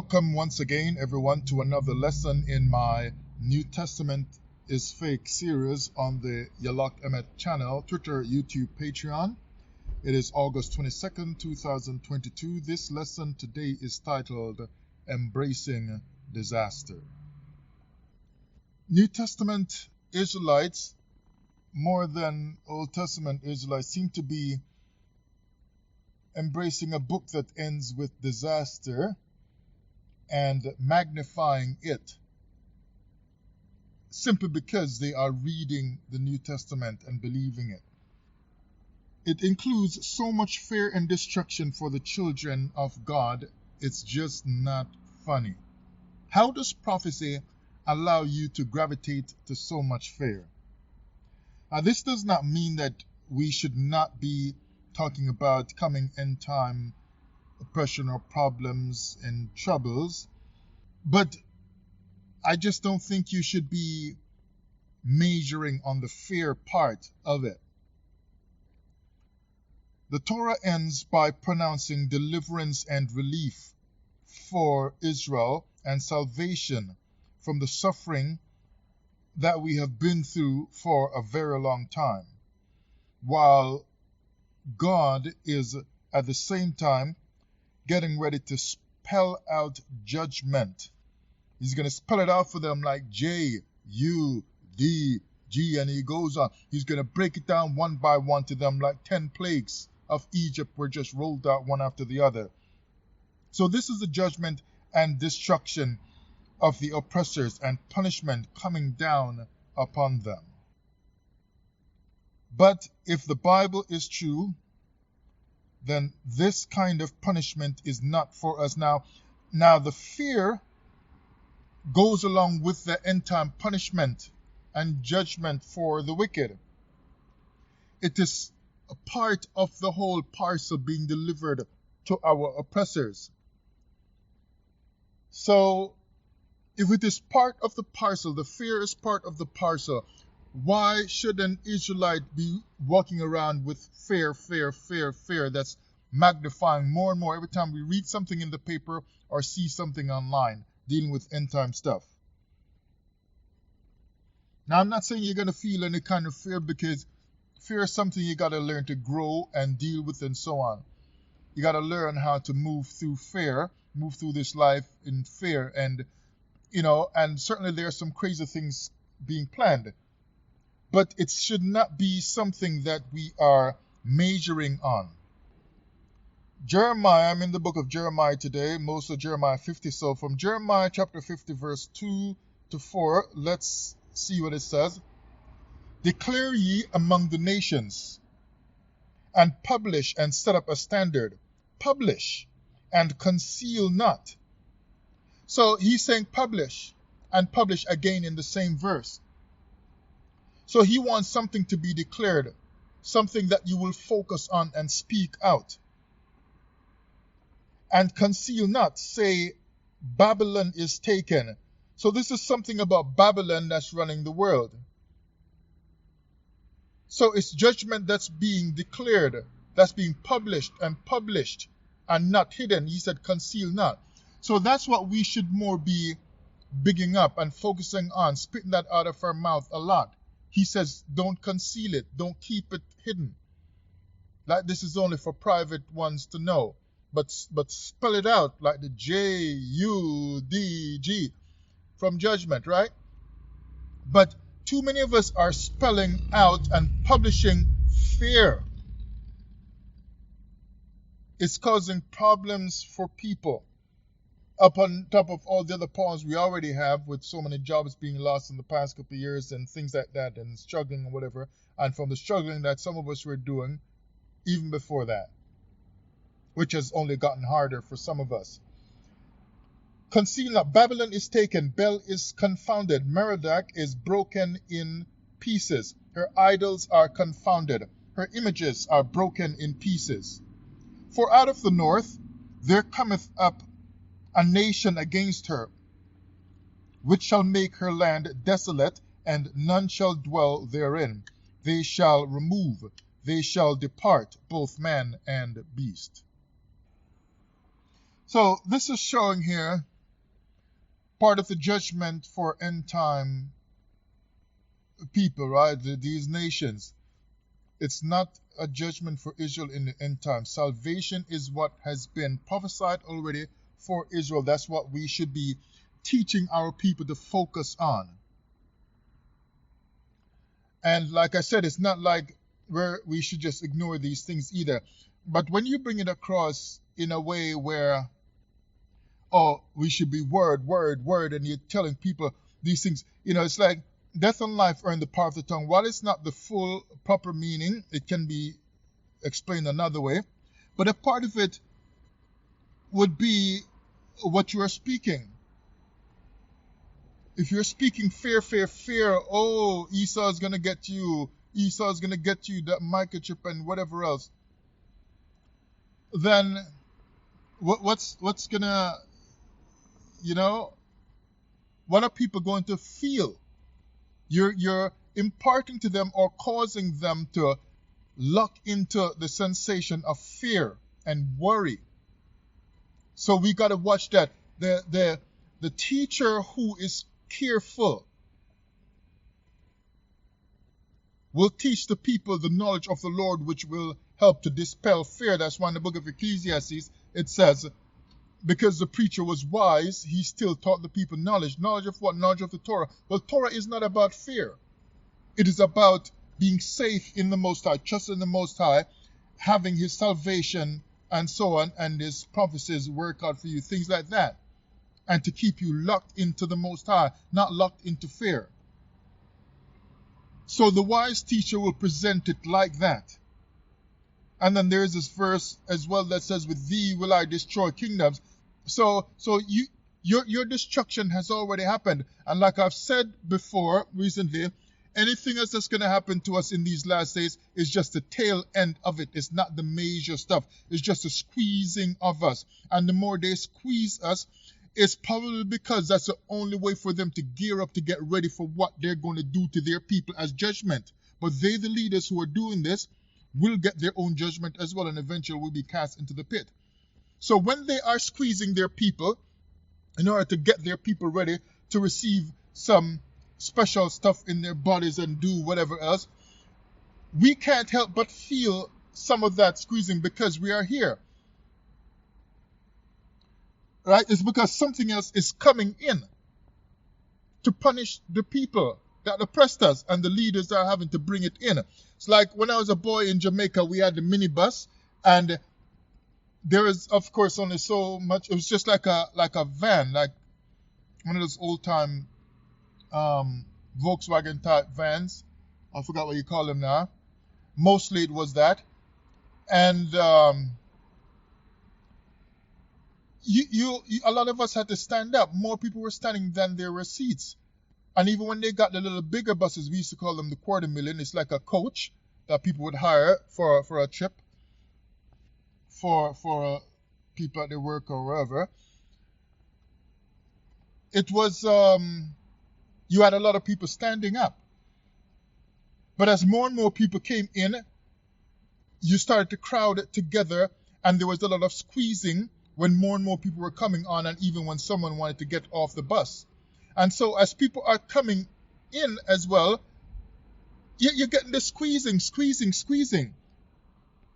Welcome once again, everyone, to another lesson in my New Testament is Fake series on the Yalak Emet channel, Twitter, YouTube, Patreon. It is August 22nd, 2022. This lesson today is titled Embracing Disaster. New Testament Israelites, more than Old Testament Israelites, seem to be embracing a book that ends with disaster and magnifying it simply because they are reading the New Testament and believing it. It includes so much fear and destruction for the children of God, it's just not funny. How does prophecy allow you to gravitate to so much fear? Now, this does not mean that we should not be talking about coming end time oppression or problems and troubles, but I just don't think you should be majoring on the fear part of it. The Torah ends by pronouncing deliverance and relief for Israel and salvation from the suffering that we have been through for a very long time, while God is at the same time getting ready to spell out judgment. He's going to spell it out for them like J, U, D, G, and he goes on. He's going to break it down one by one to them like 10 plagues of Egypt were just rolled out one after the other. So this is the judgment and destruction of the oppressors and punishment coming down upon them. But if the Bible is true, then this kind of punishment is not for us. Now the fear goes along with the end time punishment and judgment for the wicked. It is a part of the whole parcel being delivered to our oppressors. So if it is part of the parcel, the fear is part of the parcel, why should an Israelite be walking around with fear that's magnifying more and more every time we read something in the paper or see something online dealing with end time stuff? Now, I'm not saying you're going to feel any kind of fear, because fear is something you got to learn to grow and deal with and so on. You got to learn how to move through fear, move through this life in fear, and and certainly there are some crazy things being planned. But it should not be something that we are majoring on. Jeremiah, I'm in the book of Jeremiah today, most of Jeremiah 50. So from Jeremiah chapter 50, verse 2 to 4, let's see what it says. Declare ye among the nations, and publish and set up a standard. Publish and conceal not. So he's saying publish and publish again in the same verse. So he wants something to be declared, something that you will focus on and speak out. And conceal not, say Babylon is taken. So this is something about Babylon that's running the world. So it's judgment that's being declared, that's being published and not hidden. He said conceal not. So that's what we should more be bigging up and focusing on, spitting that out of our mouth a lot. He says, don't conceal it. Don't keep it hidden. Like this is only for private ones to know. But spell it out like the J-U-D-G from judgment, right? But too many of us are spelling out and publishing fear. It's causing problems for people. Up on top of all the other problems we already have, with so many jobs being lost in the past couple of years and things like that, and struggling and whatever, and from the struggling that some of us were doing even before that, which has only gotten harder for some of us. Conceal not. Babylon is taken. Bel is confounded. Merodach is broken in pieces. Her idols are confounded. Her images are broken in pieces. For out of the north there cometh up a nation against her, which shall make her land desolate, and none shall dwell therein. They shall remove, they shall depart, both man and beast. So this is showing here part of the judgment for end time people, right? These nations. It's not a judgment for Israel in the end time. Salvation is what has been prophesied already for Israel. That's what we should be teaching our people to focus on. And like I said, it's not like we should just ignore these things either. But when you bring it across in a way where, oh, we should be word, and you're telling people these things, it's like death and life are in the power of the tongue. While it's not the full proper meaning, it can be explained another way. But a part of it would be what you are speaking. If you're speaking fear, oh, Esau's going to get you, that microchip and whatever else, then what's going to, what are people going to feel? You're imparting to them or causing them to lock into the sensation of fear and worry. So we got to watch that. The teacher who is careful will teach the people the knowledge of the Lord, which will help to dispel fear. That's why in the book of Ecclesiastes it says, because the preacher was wise, he still taught the people knowledge. Knowledge of what? Knowledge of the Torah. Well, Torah is not about fear. It is about being safe in the Most High, trusting in the Most High, having His salvation and so on, and His prophecies work out for you, things like that. And to keep you locked into the Most High, not locked into fear. So the wise teacher will present it like that. And then there is this verse as well that says, with thee will I destroy kingdoms. So your destruction has already happened. And like I've said before recently, anything else that's going to happen to us in these last days is just the tail end of it. It's not the major stuff. It's just a squeezing of us. And the more they squeeze us, it's probably because that's the only way for them to gear up to get ready for what they're going to do to their people as judgment. But they, the leaders who are doing this, will get their own judgment as well, and eventually will be cast into the pit. So when they are squeezing their people in order to get their people ready to receive some special stuff in their bodies and do whatever else, we can't help but feel some of that squeezing because we are here. Right? It's because something else is coming in to punish the people that oppressed us, and the leaders are having to bring it in. It's like when I was a boy in Jamaica, we had the minibus, and there is, of course, only so much. It was just like a van, like one of those old time Volkswagen type vans. I forgot what you call them now. Mostly it was that, and a lot of us had to stand up. More people were standing than there were seats. And even when they got the little bigger buses, we used to call them the quarter million. It's like a coach that people would hire for a trip for people at their work or wherever. It was, you had a lot of people standing up. But as more and more people came in, you started to crowd it together, and there was a lot of squeezing when more and more people were coming on, and even when someone wanted to get off the bus. And so as people are coming in as well, you're getting the squeezing.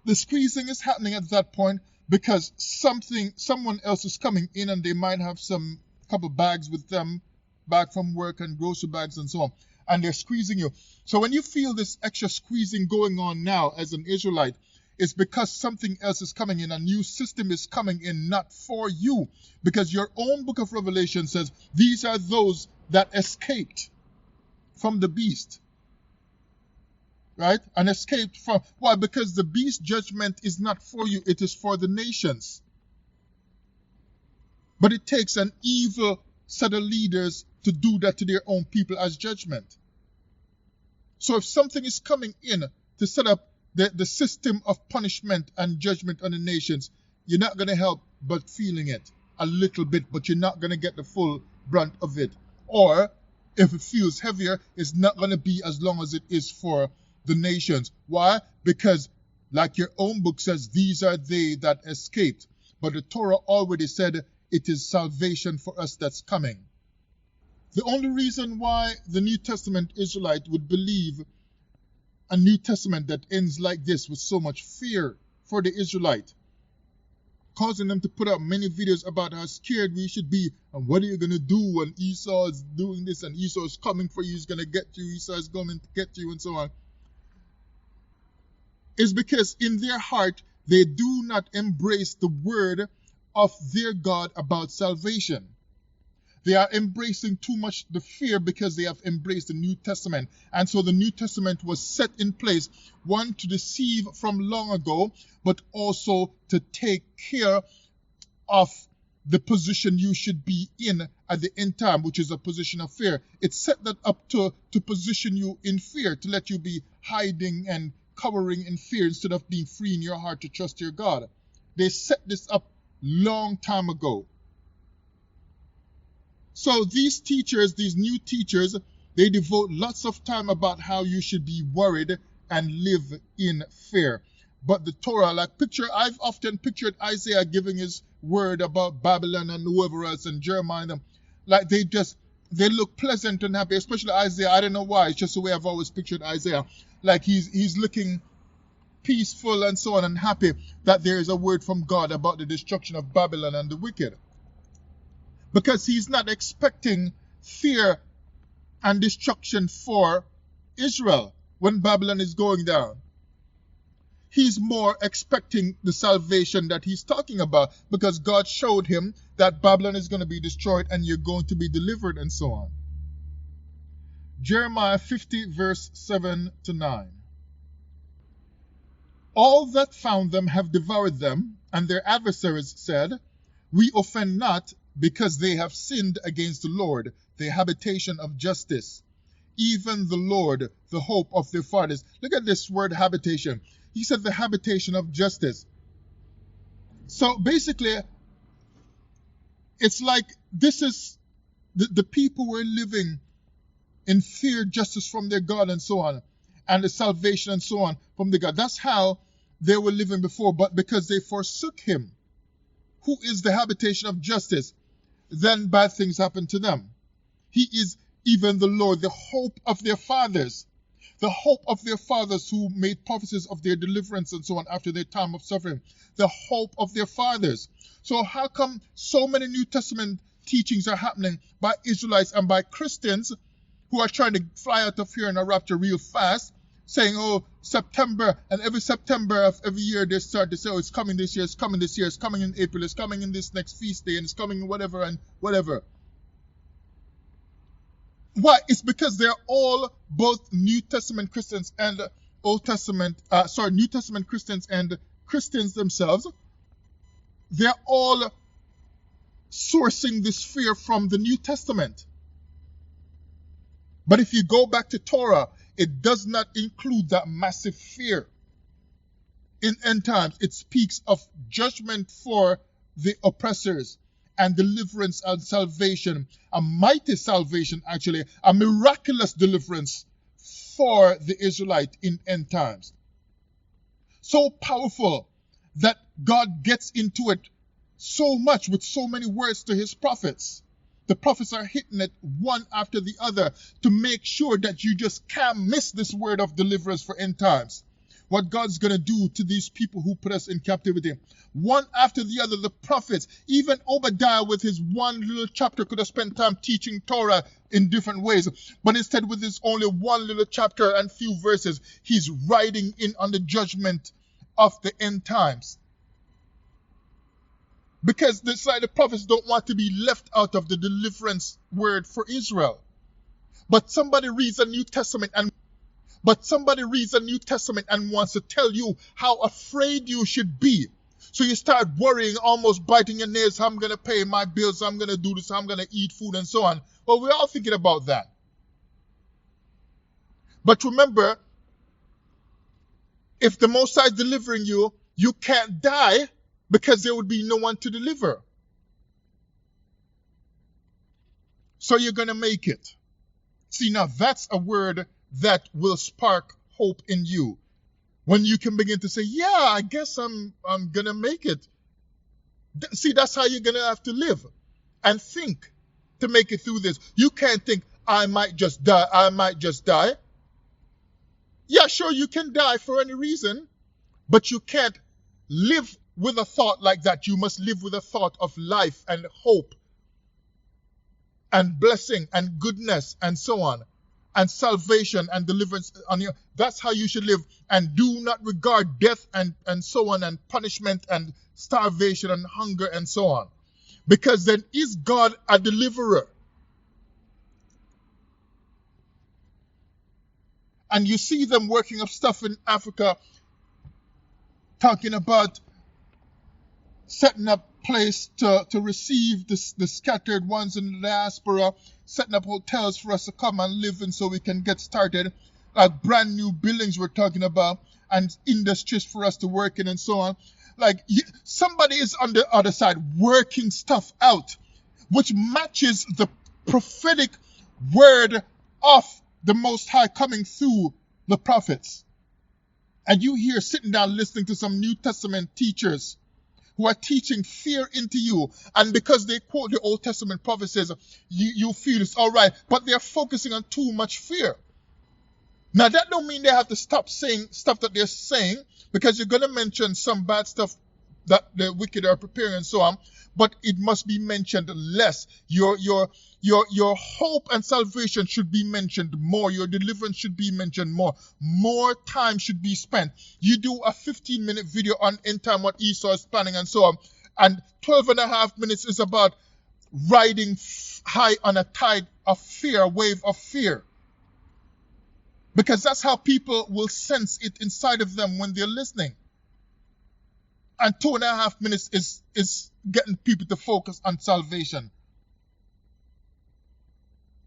The squeezing is happening at that point because someone else is coming in, and they might have some couple bags with them back from work and grocery bags and so on, and they're squeezing you. So when you feel this extra squeezing going on now as an Israelite, it's because something else is coming in. A new system is coming in, not for you. Because your own book of Revelation says, these are those that escaped from the beast. Right? And escaped from... Why? Because the beast judgment is not for you. It is for the nations. But it takes an evil set of leaders to do that to their own people as judgment. So if something is coming in to set up the system of punishment and judgment on the nations, you're not going to help but feeling it a little bit, but you're not going to get the full brunt of it. Or if it feels heavier, it's not going to be as long as it is for the nations. Why? Because like your own book says, these are they that escaped. But the Torah already said it is salvation for us that's coming. The only reason why the New Testament Israelite would believe a New Testament that ends like this with so much fear for the Israelite, causing them to put out many videos about how scared we should be and what are you going to do when Esau is doing this and Esau is coming for you, he's going to get you, Esau is going to get you, and so on, is because in their heart they do not embrace the word of their God about salvation. They are embracing too much the fear because they have embraced the New Testament. And so the New Testament was set in place, one, to deceive from long ago, but also to take care of the position you should be in at the end time, which is a position of fear. It set that up to position you in fear, to let you be hiding and cowering in fear instead of being free in your heart to trust your God. They set this up long time ago. So these teachers, these new teachers, they devote lots of time about how you should be worried and live in fear. But the Torah, I've often pictured Isaiah giving his word about Babylon and whoever else, and Jeremiah, and them, like they look pleasant and happy, especially Isaiah. I don't know why, it's just the way I've always pictured Isaiah. Like he's looking peaceful and so on and happy that there is a word from God about the destruction of Babylon and the wicked. Because he's not expecting fear and destruction for Israel when Babylon is going down. He's more expecting the salvation that he's talking about, because God showed him that Babylon is going to be destroyed and you're going to be delivered and so on. Jeremiah 50 verse 7 to 9. All that found them have devoured them, and their adversaries said, we offend not, because they have sinned against the Lord, the habitation of justice, even the Lord, the hope of their fathers. Look at this word habitation. He said the habitation of justice. So basically, it's like this is the people were living in fear, justice from their God and so on, and the salvation and so on from the God. That's how they were living before, but because they forsook him, who is the habitation of justice, then bad things happen to them. He is even the Lord, the hope of their fathers. The hope of their fathers who made prophecies of their deliverance and so on after their time of suffering. The hope of their fathers. So how come so many New Testament teachings are happening by Israelites and by Christians who are trying to fly out of here in a rapture real fast, saying, oh, September, and every September of every year they start to say, oh, it's coming this year, it's coming this year, it's coming in April, it's coming in this next feast day, and it's coming in whatever and whatever. Why? It's because they're all both New Testament Christians and New Testament Christians and Christians themselves. They're all sourcing this fear from the New Testament. But if you go back to Torah, it does not include that massive fear. In end times, it speaks of judgment for the oppressors and deliverance and salvation, a mighty salvation actually, a miraculous deliverance for the Israelite in end times. So powerful that God gets into it so much with so many words to his prophets. The prophets are hitting it one after the other to make sure that you just can't miss this word of deliverance for end times. What God's going to do to these people who put us in captivity. One after the other, the prophets, even Obadiah with his one little chapter could have spent time teaching Torah in different ways. But instead with his only one little chapter and few verses, he's riding in on the judgment of the end times. Because the prophets don't want to be left out of the deliverance word for Israel. But somebody reads a New Testament and wants to tell you how afraid you should be. So you start worrying, almost biting your nails, I'm going to pay my bills, I'm going to do this, I'm going to eat food and so on. Well, we're all thinking about that. But remember, if the Most High is delivering you, you can't die because there would be no one to deliver. So you're going to make it. See, now that's a word that will spark hope in you. When you can begin to say, yeah, I guess I'm going to make it. See, that's how you're going to have to live and think. to make it through this. You can't think, I might just die, I might just die. Yeah, sure, you can die for any reason, but you can't live with a thought like that. You must live with a thought of life and hope and blessing and goodness and so on, and salvation and deliverance on you. That's how you should live. And do not regard death and so on, and punishment and starvation and hunger and so on. Because then is God a deliverer? And you see them working up stuff in Africa, talking about setting up place to receive the scattered ones in the diaspora, setting up hotels for us to come and live in so we can get started, like brand new buildings we're talking about, and industries for us to work in and so on. Like somebody is on the other side working stuff out, which matches the prophetic word of the Most High coming through the prophets. And you here sitting down listening to some New Testament teachers who are teaching fear into you, and because they quote the Old Testament prophecies, you feel it's all right, but they're focusing on too much fear. Now that don't mean they have to stop saying stuff that they're saying, because you're going to mention some bad stuff that the wicked are preparing and so on, but it must be mentioned less. Your hope and salvation should be mentioned more. Your deliverance should be mentioned more. More time should be spent. You do a 15-minute video on end time, what Esau is planning and so on, and 12 and a half minutes is about riding high on a tide of fear, a wave of fear. Because that's how people will sense it inside of them when they're listening. And 2.5 minutes is getting people to focus on salvation.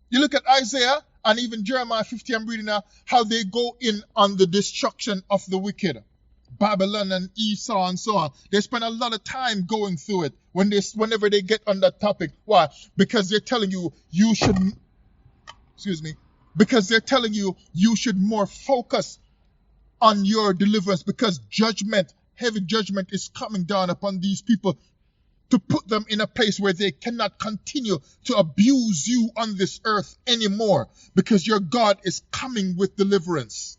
You look at Isaiah and even Jeremiah 50, I'm reading now, how they go in on the destruction of the wicked. Babylon and Esau and so on. They spend a lot of time going through it whenever they get on that topic. Why? Because they're telling you, because they're telling you, you should more focus on your deliverance, because heavy judgment is coming down upon these people to put them in a place where they cannot continue to abuse you on this earth anymore, because your God is coming with deliverance.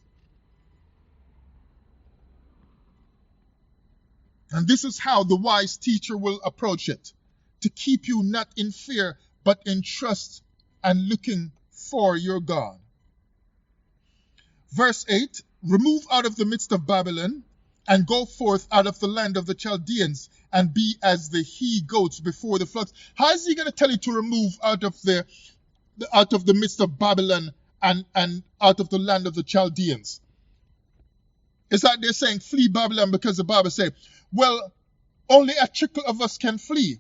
And this is how the wise teacher will approach it, to keep you not in fear, but in trust and looking for your God. Verse 8, remove out of the midst of Babylon, and go forth out of the land of the Chaldeans, and be as the he-goats before the flocks. How is he going to tell you to remove out of the midst of Babylon and out of the land of the Chaldeans? It's like they're saying, flee Babylon, because the Bible says, well, only a trickle of us can flee.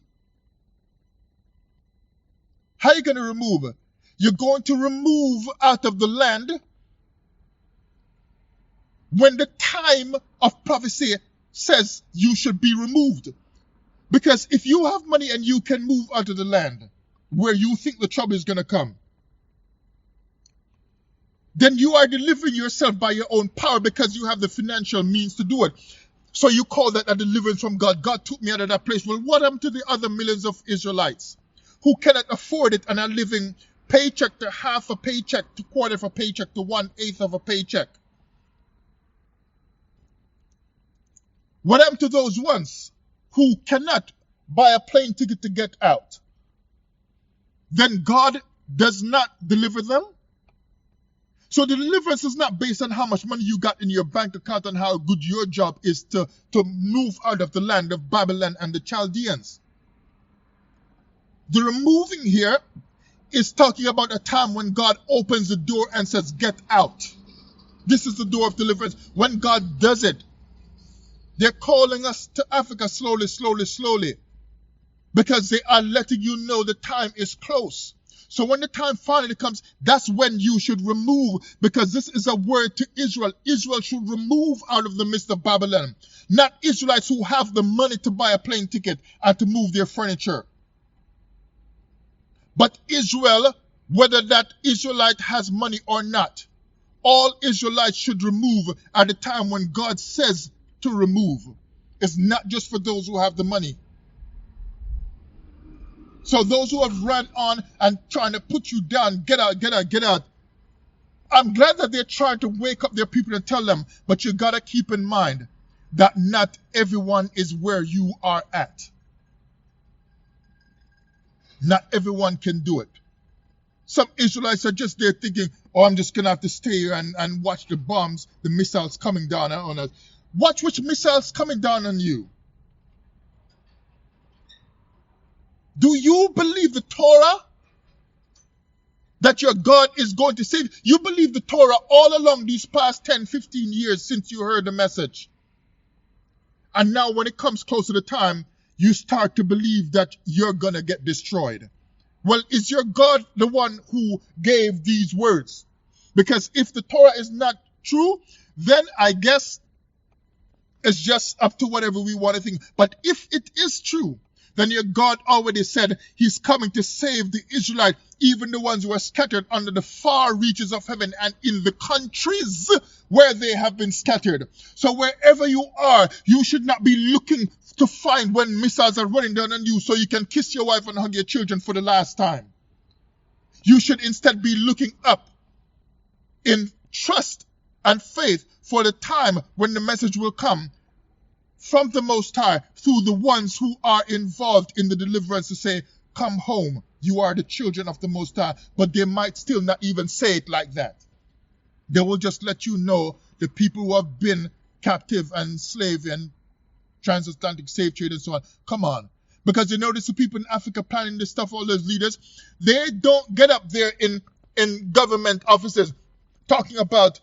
How are you going to remove? You're going to remove out of the land when the time of prophecy says you should be removed. Because if you have money and you can move out of the land where you think the trouble is going to come, then you are delivering yourself by your own power, because you have the financial means to do it. So you call that a deliverance from God. God took me out of that place. Well, what happened to the other millions of Israelites who cannot afford it and are living paycheck to half a paycheck to quarter of a paycheck to 1/8 of a paycheck? What happened to those ones who cannot buy a plane ticket to get out? Then God does not deliver them? So the deliverance is not based on how much money you got in your bank account and how good your job is to move out of the land of Babylon and the Chaldeans. The removing here is talking about a time when God opens the door and says, get out. This is the door of deliverance. When God does it, they're calling us to Africa slowly, slowly, slowly, because they are letting you know the time is close. So when the time finally comes, that's when you should remove, because this is a word to Israel. Israel should remove out of the midst of Babylon, not Israelites who have the money to buy a plane ticket and to move their furniture. But Israel, whether that Israelite has money or not, all Israelites should remove at the time when God says to remove. It's not just for those who have the money. So those who have run on and trying to put you down, get out, get out, get out. I'm glad that they're trying to wake up their people and tell them, but you gotta keep in mind that not everyone is where you are at. Not everyone can do it. Some Israelites are just there thinking, oh, I'm just gonna have to stay here and watch the bombs, the missiles coming down on us. Watch which missiles coming down on you. Do you believe the Torah? That your God is going to save? You believe the Torah all along these past 10, 15 years since you heard the message. And now when it comes close to the time, you start to believe that you're going to get destroyed. Well, is your God the one who gave these words? Because if the Torah is not true, then I guess it's just up to whatever we want to think. But if it is true, then your God already said he's coming to save the Israelites, even the ones who are scattered under the far reaches of heaven and in the countries where they have been scattered. So wherever you are, you should not be looking to find when missiles are running down on you so you can kiss your wife and hug your children for the last time. You should instead be looking up in trust and faith for the time when the message will come from the Most High through the ones who are involved in the deliverance to say, come home, you are the children of the Most High. But they might still not even say it like that. They will just let you know the people who have been captive and slave and transatlantic slave trade and so on. Come on. Because you notice the people in Africa planning this stuff, all those leaders, they don't get up there in government offices talking about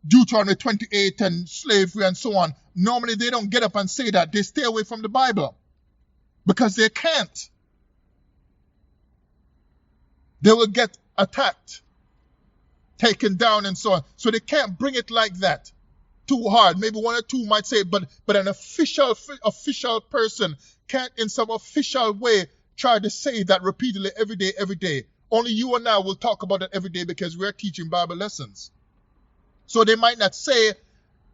Deuteronomy 28 and slavery and so on. Normally they don't get up and say that. They stay away from the Bible because they can't. They will get attacked, taken down and so on. So they can't bring it like that too hard. Maybe one or two might say it, but an official person can't in some official way try to say that repeatedly every day. Only you and I will talk about it every day because we're teaching Bible lessons. So they might not say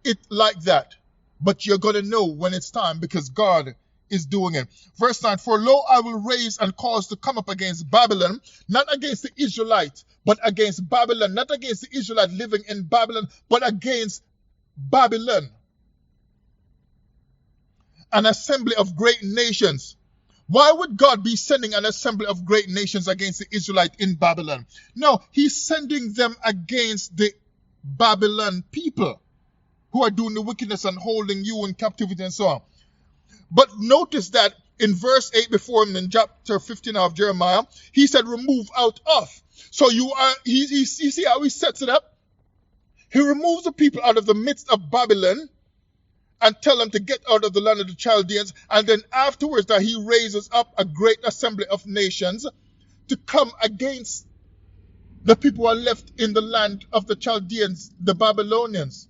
it like that, but you're going to know when it's time because God is doing it. Verse 9, for lo, I will raise and cause to come up against Babylon, not against the Israelites, but against Babylon, not against the Israelites living in Babylon, but against Babylon, an assembly of great nations. Why would God be sending an assembly of great nations against the Israelites in Babylon? No, he's sending them against the Babylon people who are doing the wickedness and holding you in captivity and so on. But notice that in verse 8 before him in chapter 15 of Jeremiah, he said, remove out of. So you see how he sets it up? He removes the people out of the midst of Babylon and tell them to get out of the land of the Chaldeans. And then afterwards that he raises up a great assembly of nations to come against the people who are left in the land of the Chaldeans, the Babylonians.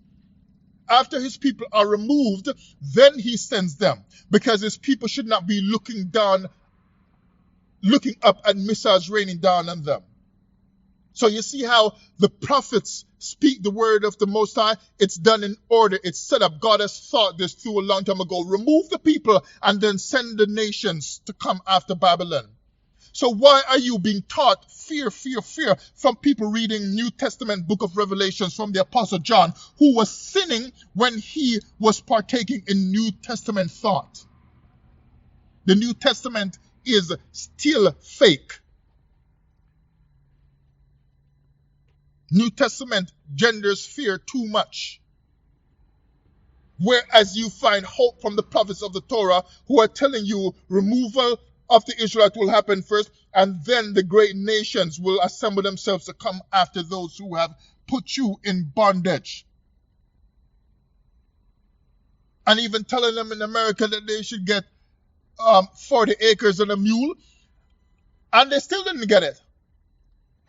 After his people are removed, then he sends them, because his people should not be looking up at missiles raining down on them. So you see how the prophets speak the word of the Most High? It's done in order. It's set up. God has thought this through a long time ago. Remove the people and then send the nations to come after Babylon. So why are you being taught fear from people reading New Testament book of Revelations from the Apostle John, who was sinning when he was partaking in New Testament thought? The New Testament is still fake. New Testament genders fear too much. Whereas you find hope from the prophets of the Torah who are telling you removal of the Israelites will happen first, and then the great nations will assemble themselves to come after those who have put you in bondage. And even telling them in America that they should get 40 acres and a mule, and they still didn't get it.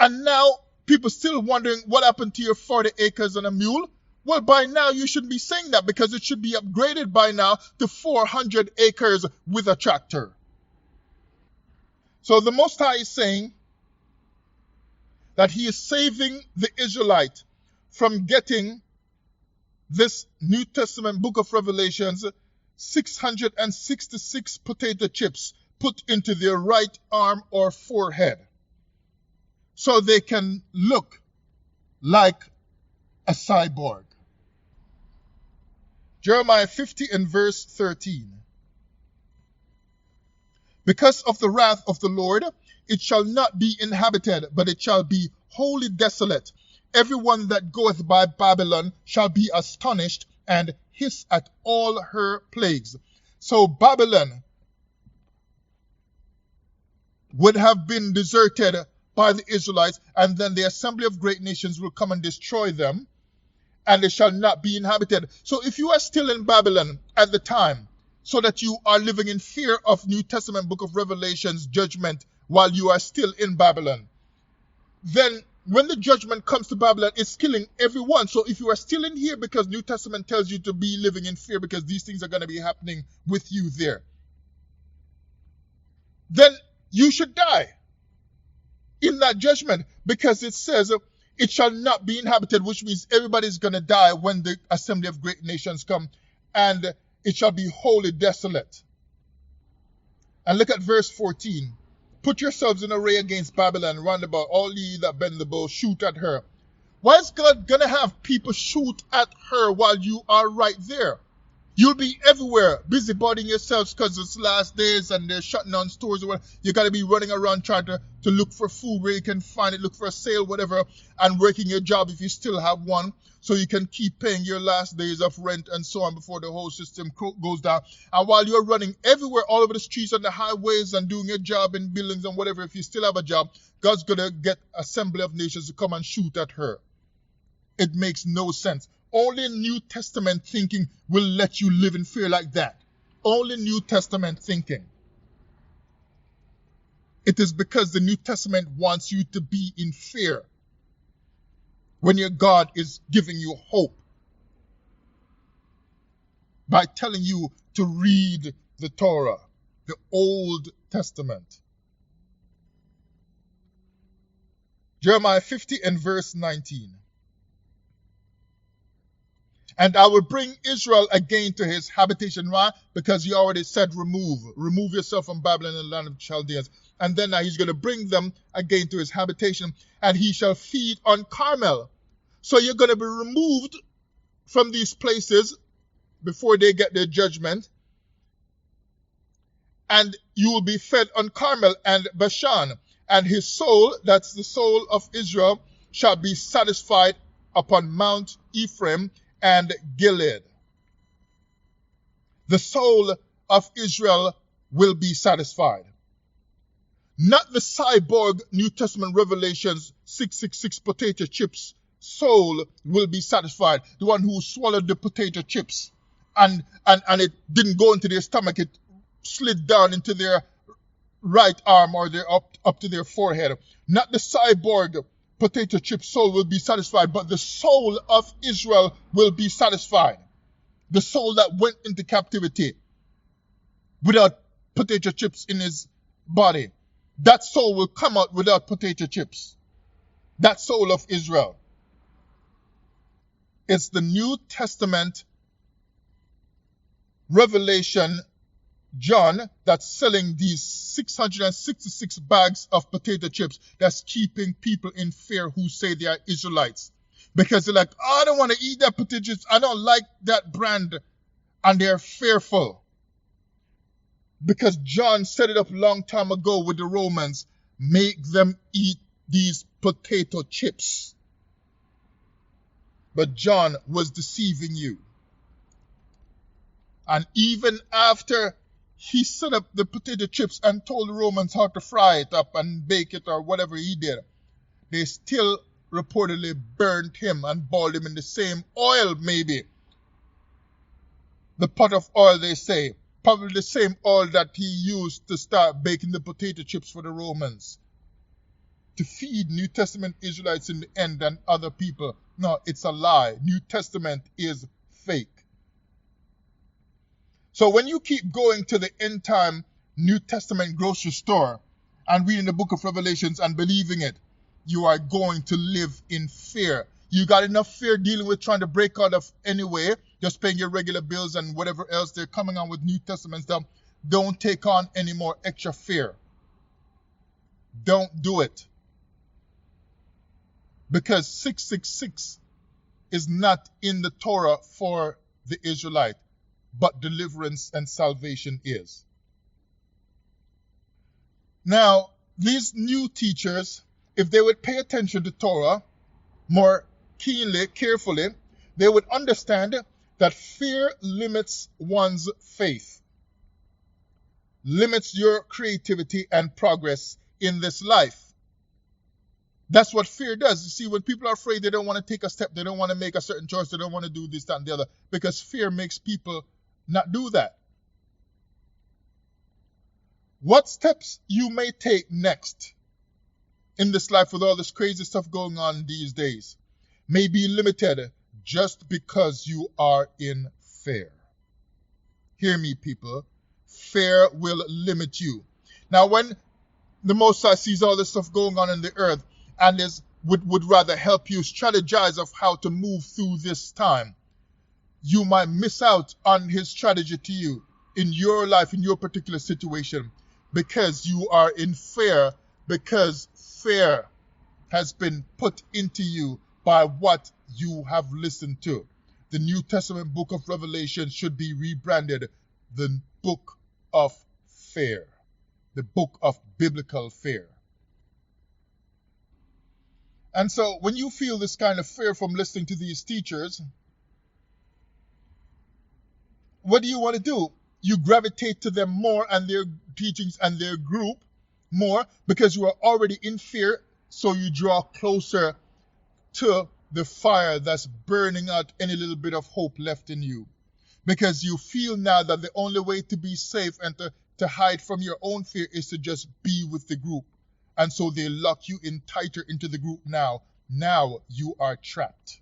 And now people still wondering what happened to your 40 acres and a mule. Well, by now you shouldn't be saying that, because it should be upgraded by now to 400 acres with a tractor. So the Most High is saying that he is saving the Israelite from getting this New Testament book of Revelations 666 potato chips put into their right arm or forehead so they can look like a cyborg. Jeremiah 50 and verse 13. Because of the wrath of the Lord, it shall not be inhabited, but it shall be wholly desolate. Everyone that goeth by Babylon shall be astonished and hiss at all her plagues. So Babylon would have been deserted by the Israelites, and then the assembly of great nations will come and destroy them, and it shall not be inhabited. So if you are still in Babylon at the time, so that you are living in fear of New Testament book of Revelation's judgment while you are still in Babylon, then when the judgment comes to Babylon, it's killing everyone. So if you are still in here because New Testament tells you to be living in fear because these things are going to be happening with you there, then you should die in that judgment, because it says it shall not be inhabited, which means everybody's going to die when the assembly of great nations come, and it shall be wholly desolate. And look at verse 14. Put yourselves in array against Babylon, round about, all ye that bend the bow, shoot at her. Why is God going to have people shoot at her while you are right there? You'll be everywhere, busybodying yourselves because it's last days and they're shutting down stores or whatever. You got to be running around trying to look for food where you can find it, look for a sale, whatever, and working your job if you still have one, so you can keep paying your last days of rent and so on before the whole system goes down. And while you're running everywhere, all over the streets and the highways and doing your job in buildings and whatever, if you still have a job, God's going to get assembly of nations to come and shoot at her. It makes no sense. Only New Testament thinking will let you live in fear like that. Only New Testament thinking. It is because the New Testament wants you to be in fear when your God is giving you hope by telling you to read the Torah, the Old Testament. Jeremiah 50 and verse 19. And I will bring Israel again to his habitation. Why? Because he already said remove yourself from Babylon and the land of Chaldeans. And then now he's going to bring them again to his habitation, and he shall feed on Carmel. So you're going to be removed from these places before they get their judgment, and you will be fed on Carmel and Bashan. And his soul, that's the soul of Israel, shall be satisfied upon Mount Ephraim and Gilead. The soul of Israel will be satisfied. Not the cyborg New Testament Revelations 666 potato chips soul will be satisfied. The one who swallowed the potato chips and it didn't go into their stomach, it slid down into their right arm or their up to their forehead. Not the cyborg potato chip soul will be satisfied, but the soul of Israel will be satisfied. The soul that went into captivity without potato chips in his body, that soul will come out without potato chips. That soul of Israel. It's the New Testament Revelation John that's selling these 666 bags of potato chips that's keeping people in fear who say they are Israelites. Because they're like, oh, I don't want to eat that potato chips. I don't like that brand. And they're fearful. Because John set it up a long time ago with the Romans. Make them eat these potato chips. But John was deceiving you. And even after he set up the potato chips and told the Romans how to fry it up and bake it or whatever he did, they still reportedly burned him and boiled him in the same oil, maybe. The pot of oil, they say, probably the same oil that he used to start baking the potato chips for the Romans, to feed New Testament Israelites in the end and other people. No, it's a lie. New Testament is fake. So when you keep going to the end time New Testament grocery store and reading the book of Revelations and believing it, you are going to live in fear. You got enough fear dealing with trying to break out of anyway, just paying your regular bills and whatever else they're coming on with New Testament stuff. Don't take on any more extra fear. Don't do it. Because 666 is not in the Torah for the Israelite, but deliverance and salvation is. Now, these new teachers, if they would pay attention to Torah more keenly, carefully, they would understand that fear limits one's faith, limits your creativity and progress in this life. That's what fear does. You see, when people are afraid, they don't want to take a step, they don't want to make a certain choice, they don't want to do this, that, and the other, because fear makes people not do that. What steps you may take next in this life with all this crazy stuff going on these days may be limited just because you are in fear. Hear me, people. Fear will limit you. Now, when the Most High sees all this stuff going on in the earth and would rather help you strategize of how to move through this time, you might miss out on his strategy to you in your life, in your particular situation, because you are in fear, because fear has been put into you by what you have listened to. The New Testament book of Revelation should be rebranded the book of fear, the book of biblical fear. And so when you feel this kind of fear from listening to these teachers, what do you want to do? You gravitate to them more and their teachings and their group more because you are already in fear, so you draw closer to the fire that's burning out any little bit of hope left in you. Because you feel now that the only way to be safe and to hide from your own fear is to just be with the group. And so they lock you in tighter into the group now. Now you are trapped.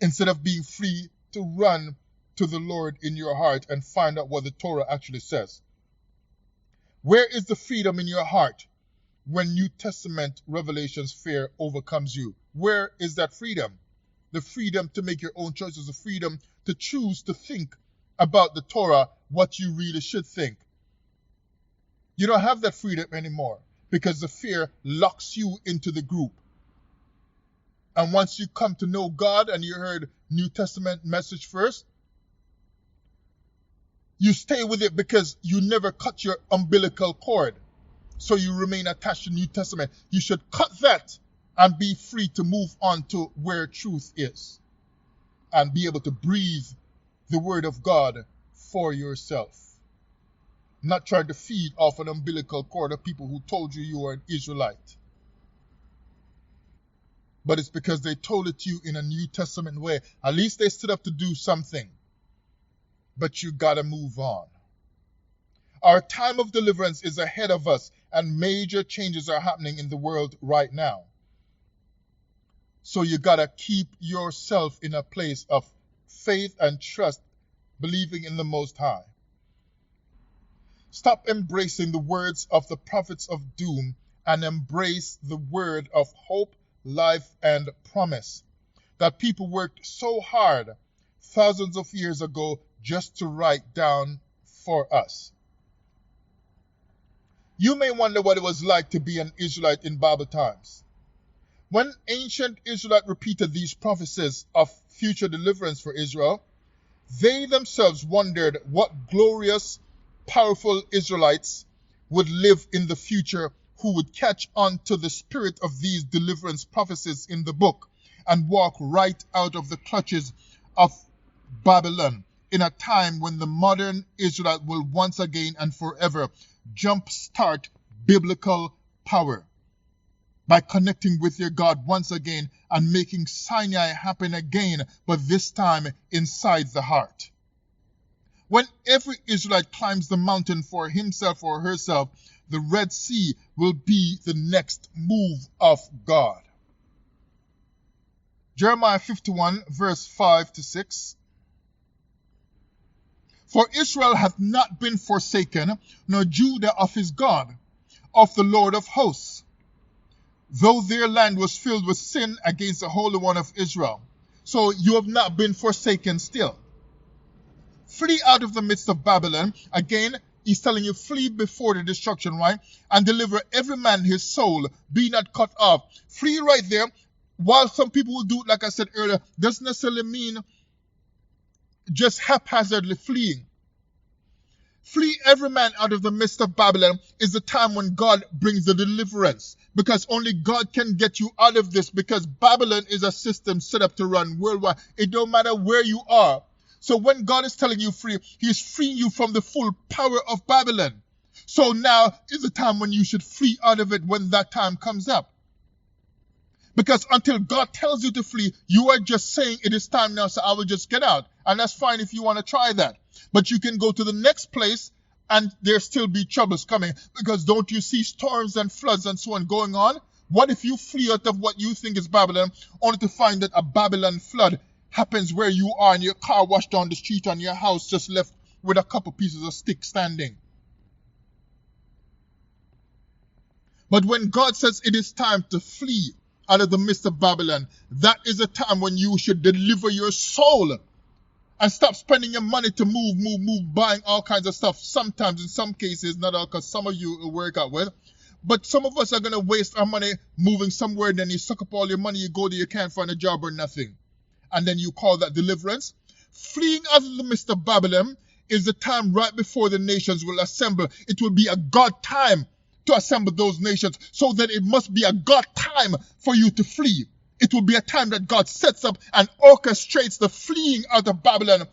Instead of being free to run to the Lord in your heart and find out what the Torah actually says. Where is the freedom in your heart when New Testament revelations fear overcomes you? Where is that freedom? The freedom to make your own choices, the freedom to choose to think about the Torah, what you really should think. You don't have that freedom anymore because the fear locks you into the group. And once you come to know God and you heard New Testament message first, you stay with it because you never cut your umbilical cord. So you remain attached to New Testament. You should cut that and be free to move on to where truth is. And be able to breathe the word of God for yourself. Not trying to feed off an umbilical cord of people who told you you were an Israelite. But it's because they told it to you in a New Testament way. At least they stood up to do something. But you gotta move on. Our time of deliverance is ahead of us, and major changes are happening in the world right now. So you gotta keep yourself in a place of faith and trust, believing in the Most High. Stop embracing the words of the prophets of doom and embrace the word of hope, life, and promise that people worked so hard thousands of years ago just to write down for us. You may wonder what it was like to be an Israelite in Bible times. When ancient Israelites repeated these prophecies of future deliverance for Israel, they themselves wondered what glorious, powerful Israelites would live in the future who would catch on to the spirit of these deliverance prophecies in the book and walk right out of the clutches of Babylon in a time when the modern Israelite will once again and forever jumpstart biblical power by connecting with their God once again and making Sinai happen again, but this time inside the heart. When every Israelite climbs the mountain for himself or herself, the Red Sea will be the next move of God. Jeremiah 51, verse 5 to 6. For Israel hath not been forsaken, nor Judah of his God, of the Lord of hosts, though their land was filled with sin against the Holy One of Israel. So you have not been forsaken still. Flee out of the midst of Babylon. Again, he's telling you, flee before the destruction, right? And deliver every man his soul. Be not cut off. Flee right there. While some people will do it, like I said earlier, doesn't necessarily mean just haphazardly fleeing. Flee every man out of the midst of Babylon is the time when God brings the deliverance. Because only God can get you out of this, because Babylon is a system set up to run worldwide. It don't matter where you are. So when God is telling you free, he's freeing you from the full power of Babylon. So now is the time when you should flee out of it when that time comes up. Because until God tells you to flee, you are just saying it is time now, so I will just get out. And that's fine if you want to try that. But you can go to the next place and there still be troubles coming. Because don't you see storms and floods and so on going on? What if you flee out of what you think is Babylon, only to find that a Babylon flood happens where you are and your car washed down the street and your house just left with a couple pieces of stick standing? But when God says it is time to flee out of the midst of Babylon, that is a time when you should deliver your soul and stop spending your money to move, buying all kinds of stuff. Sometimes, in some cases, not all, because some of you will work out with. But some of us are going to waste our money moving somewhere, and then you suck up all your money, you go there, you can't find a job or nothing. And then you call that deliverance. Fleeing out of the midst of Babylon is the time right before the nations will assemble. It will be a God time to assemble those nations, so that it must be a God time for you to flee. It will be a time that God sets up and orchestrates the fleeing out of Babylon.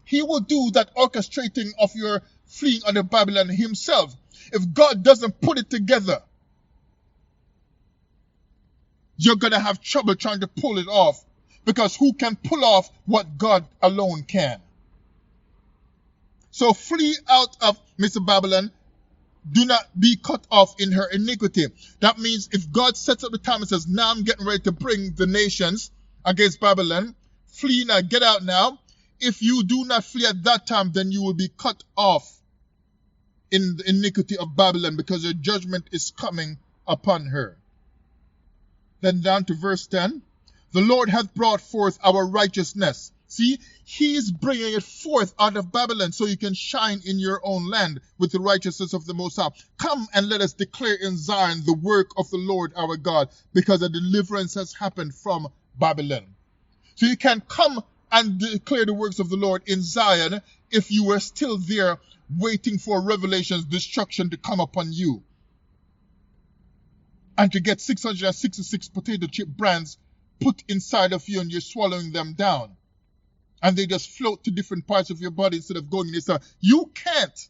He will do that orchestrating of your fleeing out of Babylon himself. If God doesn't put it together, you're going to have trouble trying to pull it off, because who can pull off what God alone can? So flee out of Mr. Babylon. Do not be cut off in her iniquity. That means if God sets up the time and says, now I'm getting ready to bring the nations against Babylon, flee now, get out now. If you do not flee at that time, then you will be cut off in the iniquity of Babylon, because your judgment is coming upon her. Then down to verse 10. The Lord hath brought forth our righteousness. See, he is bringing it forth out of Babylon so you can shine in your own land with the righteousness of the Most High. Come and let us declare in Zion the work of the Lord our God, because a deliverance has happened from Babylon. So you can come and declare the works of the Lord in Zion if you were still there waiting for Revelation's destruction to come upon you, and to get 666 potato chip brands put inside of you and you're swallowing them down, and they just float to different parts of your body instead of going in this time. You can't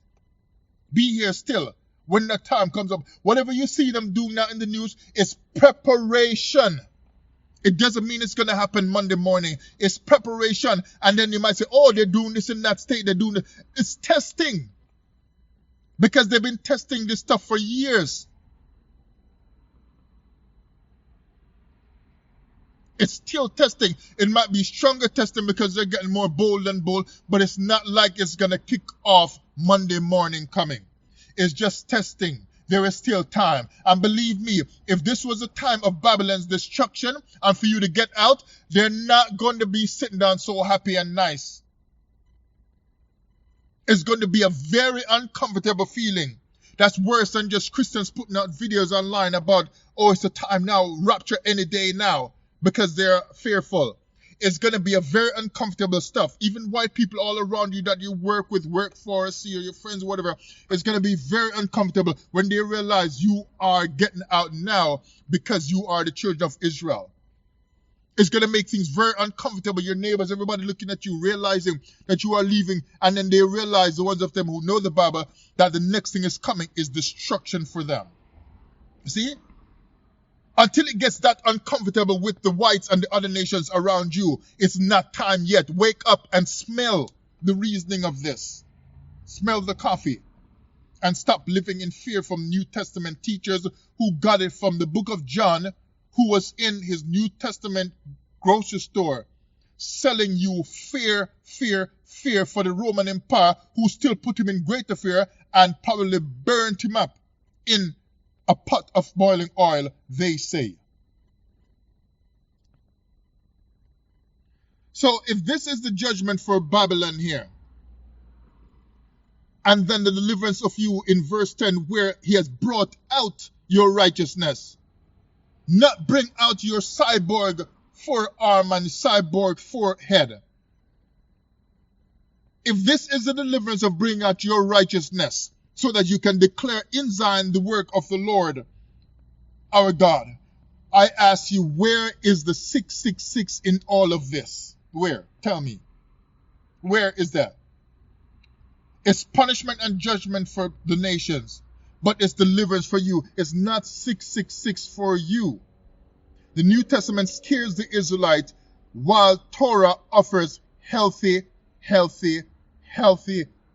be here still when that time comes up. Whatever you see them doing now in the news is preparation. It doesn't mean it's going to happen Monday morning. It's preparation. And then you might say, oh, they're doing this in that state. They're doing it. It's testing. Because they've been testing this stuff for years. It's still testing. It might be stronger testing because they're getting more bold and bold, but it's not like it's going to kick off Monday morning coming. It's just testing. There is still time. And believe me, if this was a time of Babylon's destruction and for you to get out, they're not going to be sitting down so happy and nice. It's going to be a very uncomfortable feeling. That's worse than just Christians putting out videos online about, oh, it's a time now, rapture any day now, because they're fearful. It's going to be a very uncomfortable stuff. Even white people all around you that you work with, work for, see, or your friends, whatever, it's going to be very uncomfortable when they realize you are getting out now because you are the children of Israel. It's going to make things very uncomfortable. Your neighbors, everybody looking at you, realizing that you are leaving, and then they realize, the ones of them who know the Bible, that the next thing is coming is destruction for them. See? Until it gets that uncomfortable with the whites and the other nations around you, it's not time yet. Wake up and smell the reasoning of this. Smell the coffee. And stop living in fear from New Testament teachers who got it from the book of John, who was in his New Testament grocery store selling you fear, fear, fear for the Roman Empire, who still put him in greater fear and probably burnt him up in a pot of boiling oil, they say. So if this is the judgment for Babylon here, And then the deliverance of you in verse 10, where he has brought out your righteousness. Not bring out your cyborg forearm and cyborg forehead. If this is the deliverance of bringing out your righteousness, so that you can declare in Zion the work of the Lord, our God, I ask you, where is the 666 in all of this? Where? Tell me. Where is that? It's punishment and judgment for the nations, but it's deliverance for you. It's not 666 for you. The New Testament scares the Israelite, while Torah offers healthy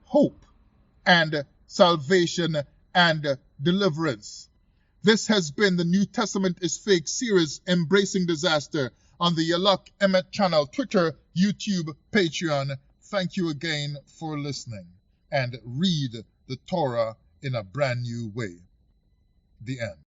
hope and salvation and deliverance. This has been the New Testament is Fake series, Embracing Disaster, on the Yalak Emmett channel, Twitter, YouTube, Patreon. Thank you again for listening, and read the Torah in a brand new way. The end.